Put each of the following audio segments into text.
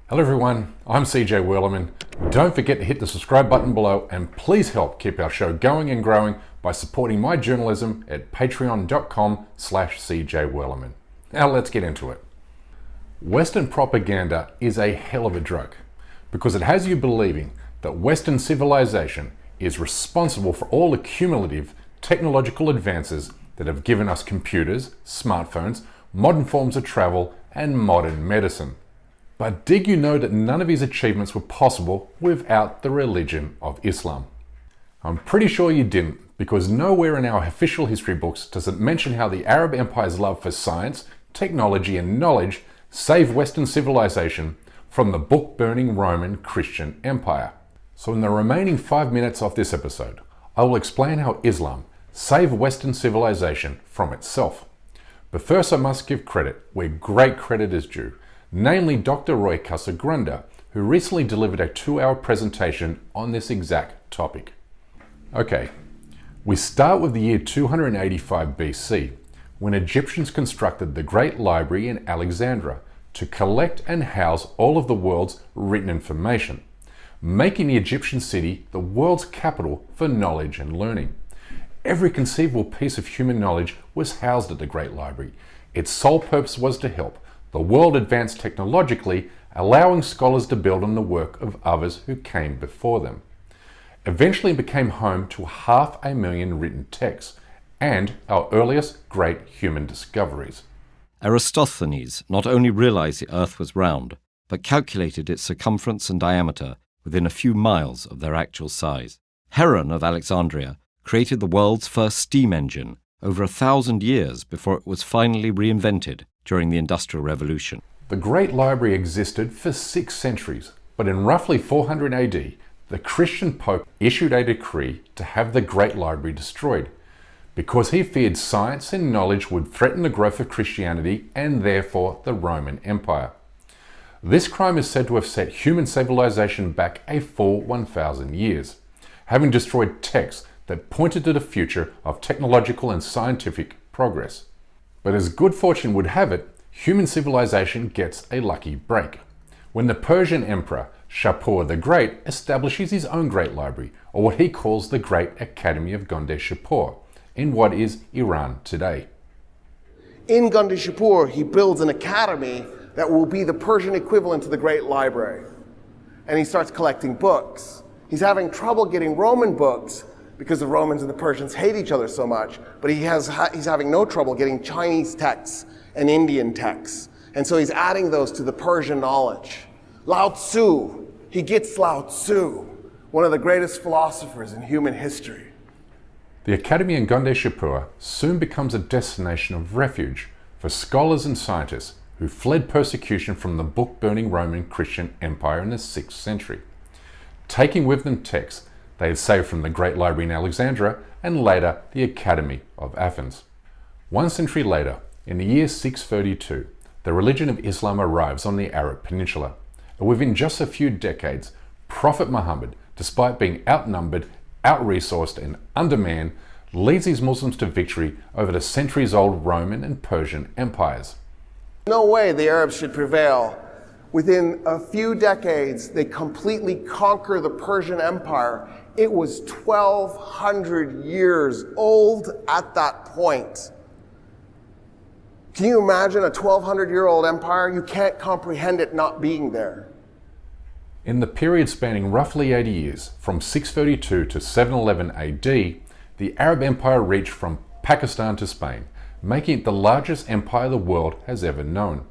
Hello everyone, I'm CJ Werleman. Don't forget to hit the subscribe button below and please help keep our show going and growing by supporting my journalism at patreon.com/CJ Werleman. Now let's get into it. Western propaganda is a hell of a drug because it has you believing that Western civilization is responsible for all the cumulative technological advances that have given us computers, smartphones, modern forms of travel, and modern medicine. But did you know that none of these achievements were possible without the religion of Islam? I'm pretty sure you didn't, because nowhere in our official history books does it mention how the Arab Empire's love for science, technology, and knowledge saved Western civilization from the book-burning Roman Christian Empire. So in the remaining 5 minutes of this episode, I will explain how Islam saved Western civilization from itself. But first I must give credit where great credit is due, namely Dr. Roy Casagrande, who recently delivered a 2-hour presentation on this exact topic. Okay, we start with the year 285 BC, when Egyptians constructed the Great Library in Alexandria to collect and house all of the world's written information, making the Egyptian city the world's capital for knowledge and learning. Every conceivable piece of human knowledge was housed at the Great Library. Its sole purpose was to help the world advance technologically, allowing scholars to build on the work of others who came before them. Eventually it became home to 500,000 written texts and our earliest great human discoveries. Eratosthenes not only realized the Earth was round, but calculated its circumference and diameter within a few miles of their actual size. Heron of Alexandria created the world's first steam engine over 1,000 years before it was finally reinvented during the Industrial Revolution. The Great Library existed for 6 centuries, but in roughly 400 AD, the Christian Pope issued a decree to have the Great Library destroyed, because he feared science and knowledge would threaten the growth of Christianity and therefore the Roman Empire. This crime is said to have set human civilization back a full 1,000 years, having destroyed texts that pointed to the future of technological and scientific progress. But as good fortune would have it, human civilization gets a lucky break when the Persian Emperor Shapur the Great establishes his own Great Library, or what he calls the Great Academy of Gondeshapur, in what is Iran today. In Gondeshapur, he builds an academy that will be the Persian equivalent to the Great Library. And he starts collecting books. He's having trouble getting Roman books because the Romans and the Persians hate each other so much, but he's having no trouble getting Chinese texts and Indian texts. And so he's adding those to the Persian knowledge. Lao Tzu, he gets Lao Tzu, one of the greatest philosophers in human history. The Academy in Gondeshapur soon becomes a destination of refuge for scholars and scientists who fled persecution from the book-burning Roman Christian Empire in the 6th century, taking with them texts they had saved from the Great Library in Alexandria and later the Academy of Athens. 1 century later, in the year 632, the religion of Islam arrives on the Arab Peninsula, and within just a few decades, Prophet Muhammad, despite being outnumbered, out-resourced and undermanned, leads his Muslims to victory over the centuries-old Roman and Persian empires. No way the Arabs should prevail. Within a few decades, they completely conquer the Persian Empire. It was 1,200 years old at that point. Can you imagine a 1,200-year-old empire? You can't comprehend it not being there. In the period spanning roughly 80 years, from 632 to 711 AD, the Arab Empire reached from Pakistan to Spain, making it the largest empire the world has ever known.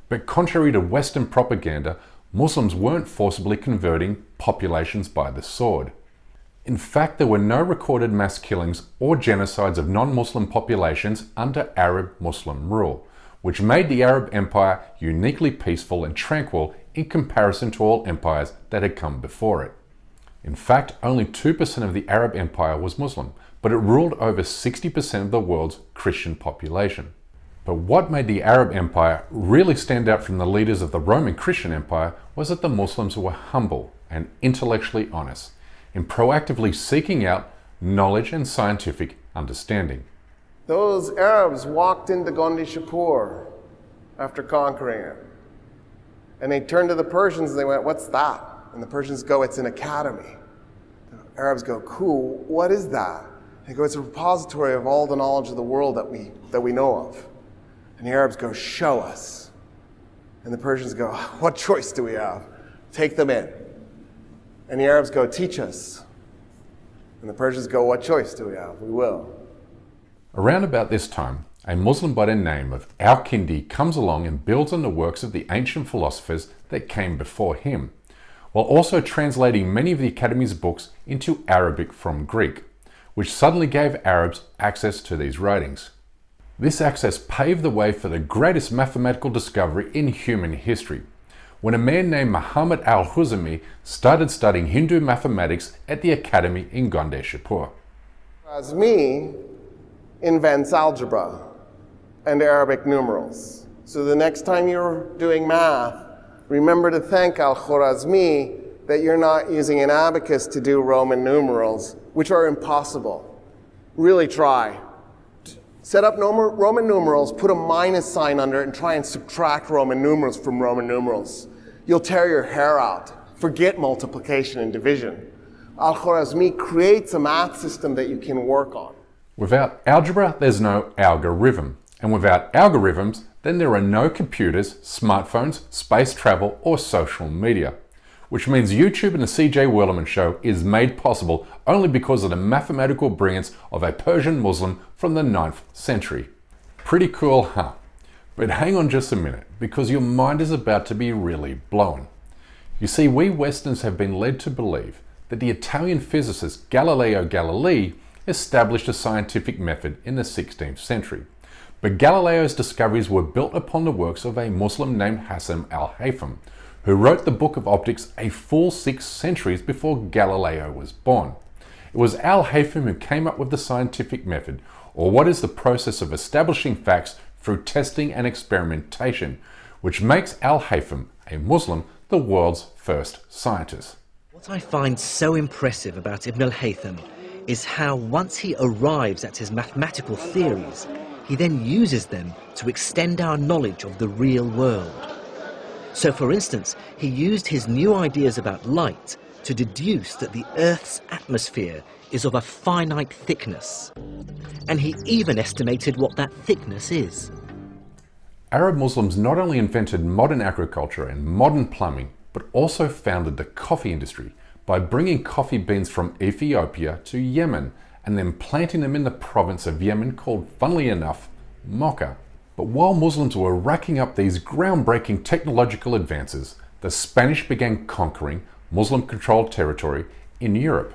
But contrary to Western propaganda, Muslims weren't forcibly converting populations by the sword. In fact, there were no recorded mass killings or genocides of non-Muslim populations under Arab Muslim rule, which made the Arab Empire uniquely peaceful and tranquil in comparison to all empires that had come before it. In fact, only 2% of the Arab Empire was Muslim, but it ruled over 60% of the world's Christian population. But what made the Arab Empire really stand out from the leaders of the Roman Christian Empire was that the Muslims were humble and intellectually honest in proactively seeking out knowledge and scientific understanding. Those Arabs walked into Gondeshapur after conquering it. And they turned to the Persians and they went, what's that? And the Persians go, it's an academy. The Arabs go, cool, what is that? They go, it's a repository of all the knowledge of the world that we know of. And the Arabs go, show us. And the Persians go, what choice do we have? Take them in. And the Arabs go, teach us. And the Persians go, what choice do we have? We will. Around about this time, a Muslim by the name of Al-Kindi comes along and builds on the works of the ancient philosophers that came before him, while also translating many of the Academy's books into Arabic from Greek, which suddenly gave Arabs access to these writings. This access paved the way for the greatest mathematical discovery in human history, when a man named Muhammad al-Khuzami started studying Hindu mathematics at the Academy in Gondeshapur. Khwarizmi invents algebra and Arabic numerals. So the next time you're doing math, remember to thank al-Khwarizmi that you're not using an abacus to do Roman numerals, which are impossible. Really try. Set up Roman numerals, put a minus sign under it, and try and subtract Roman numerals from Roman numerals. You'll tear your hair out. Forget multiplication and division. Al-Khwarizmi creates a math system that you can work on. Without algebra, there's no algorithm. And without algorithms, then there are no computers, smartphones, space travel, or social media. Which means YouTube and the CJ Werleman show is made possible only because of the mathematical brilliance of a Persian Muslim from the 9th century. Pretty cool, huh? But hang on just a minute, because your mind is about to be really blown. You see, we Westerns have been led to believe that the Italian physicist Galileo Galilei established a scientific method in the 16th century. But Galileo's discoveries were built upon the works of a Muslim named Hassan al-Haytham, who wrote the Book of Optics a full 6 centuries before Galileo was born. It was al-Haytham who came up with the scientific method, or what is the process of establishing facts through testing and experimentation, which makes al-Haytham, a Muslim, the world's first scientist. What I find so impressive about Ibn al-Haytham is how once he arrives at his mathematical theories, he then uses them to extend our knowledge of the real world. So, for instance, he used his new ideas about light to deduce that the Earth's atmosphere is of a finite thickness. And he even estimated what that thickness is. Arab Muslims not only invented modern agriculture and modern plumbing, but also founded the coffee industry by bringing coffee beans from Ethiopia to Yemen and then planting them in the province of Yemen called, funnily enough, Mocha. But while Muslims were racking up these groundbreaking technological advances, the Spanish began conquering Muslim-controlled territory in Europe,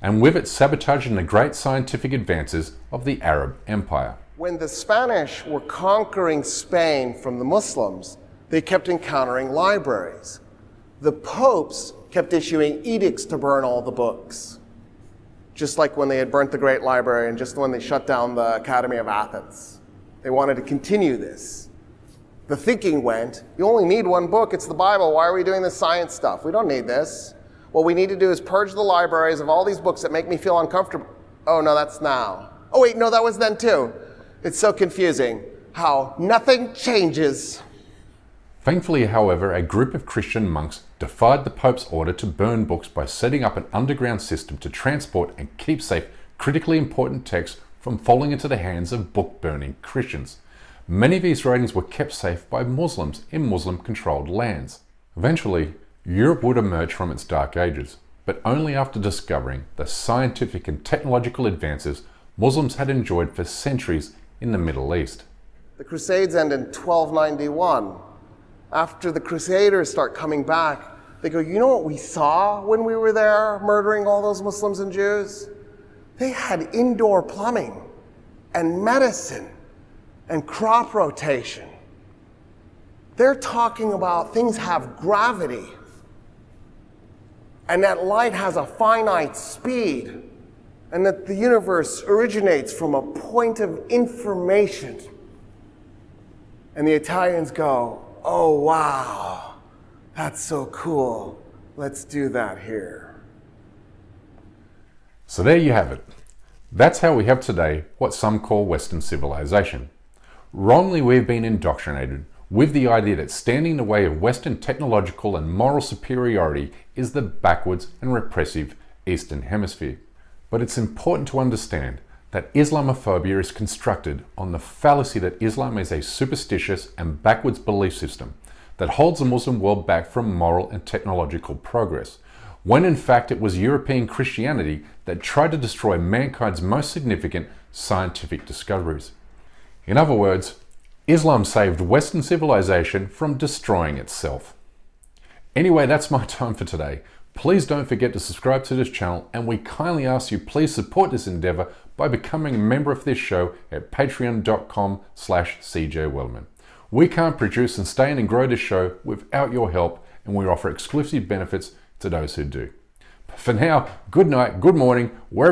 and with it sabotaging the great scientific advances of the Arab Empire. When the Spanish were conquering Spain from the Muslims, they kept encountering libraries. The popes kept issuing edicts to burn all the books, just like when they had burnt the Great Library and just when they shut down the Academy of Athens. They wanted to continue this. The thinking went, you only need one book, it's the Bible, why are we doing this science stuff? We don't need this. What we need to do is purge the libraries of all these books that make me feel uncomfortable. Oh no, that's now. Oh wait, no, that was then too. It's so confusing how nothing changes. Thankfully, however, a group of Christian monks defied the Pope's order to burn books by setting up an underground system to transport and keep safe critically important texts from falling into the hands of book-burning Christians. Many of these writings were kept safe by Muslims in Muslim-controlled lands. Eventually, Europe would emerge from its dark ages, but only after discovering the scientific and technological advances Muslims had enjoyed for centuries in the Middle East. The Crusades end in 1291. After the Crusaders start coming back, they go, you know what we saw when we were there murdering all those Muslims and Jews? They had indoor plumbing and medicine and crop rotation. They're talking about things have gravity and that light has a finite speed and that the universe originates from a point of information. And the Italians go, oh wow, that's so cool. Let's do that here. So there you have it. That's how we have today what some call Western civilization. Wrongly, we've been indoctrinated with the idea that standing in the way of Western technological and moral superiority is the backwards and repressive Eastern Hemisphere. But it's important to understand that Islamophobia is constructed on the fallacy that Islam is a superstitious and backwards belief system that holds the Muslim world back from moral and technological progress, when in fact it was European Christianity that tried to destroy mankind's most significant scientific discoveries. In other words, Islam saved Western civilization from destroying itself. Anyway, that's my time for today. Please don't forget to subscribe to this channel, and we kindly ask you please support this endeavor by becoming a member of this show at patreon.com/CJ Werleman. We can't produce, sustain and grow this show without your help, and we offer exclusive benefits to those who do. But for now, good night, good morning, wherever